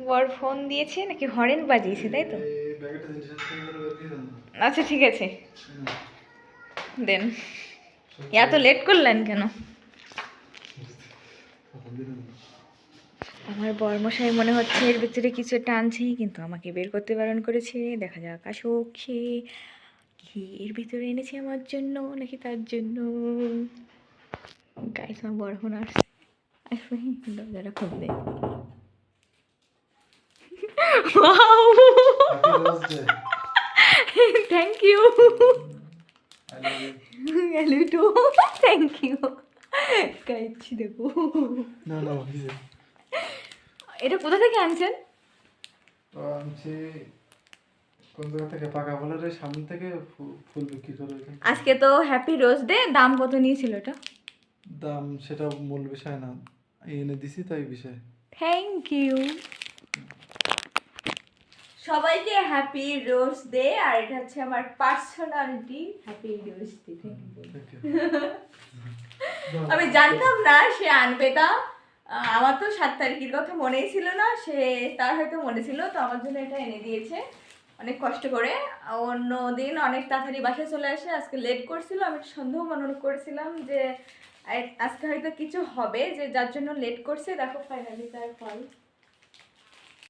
বর ফোন দিয়েছে নাকি হরেন বাজিয়েছে, তাই তো? আচ্ছা ঠিক আছে, দেন। এত লেট করলেন কেন? আমার বরমশাই মনে হচ্ছে এর ভিতরে কিছু একটা আনছে, কিন্তু আমাকে বের করতে বারণ করেছে। দেখা যাক আসুক সে কি এর ভিতরে এনেছে আমার জন্য নাকি তার জন্য। গাইস, আমার বড় ফোন আসছে, আসবে, দরজাটা খুলবে। Thank you, I love you too, thank you. গাইছি দেখো, না না এটা কোথা থেকে আনছেন? আনছি কোন জায়গা থেকে, পাকা ফলের সামনে থেকে ফুল বিক্রি করে। আজকে তো হ্যাপি রোজ ডে, দাম কত নিয়েছিল এটা? দাম সেটা মূল বিষয় না, এনে দিছি তাই বিষয়। Thank you. সবাইকে হ্যাপি রোজ ডে, আর এটা হচ্ছে আমার personality happy rose day. Thank you. আমি জানতাম না সে আনবে তা। আমার তো 7 তারিখের কথা মনেই ছিল না, সে তার হয়তো মনে ছিল, তো আমার জন্য এটা এনে দিয়েছে অনেক কষ্ট করে। অন্য দিন অনেক তাড়াতাড়ি বাসায় চলে আসে, আজকে লেট করছিল। আমি সন্দেহ মনে করেছিলাম যে আজকে হয়তো কিছু হবে, যে যার জন্য লেট করছে। দেখো ফাইনালি তার ফল।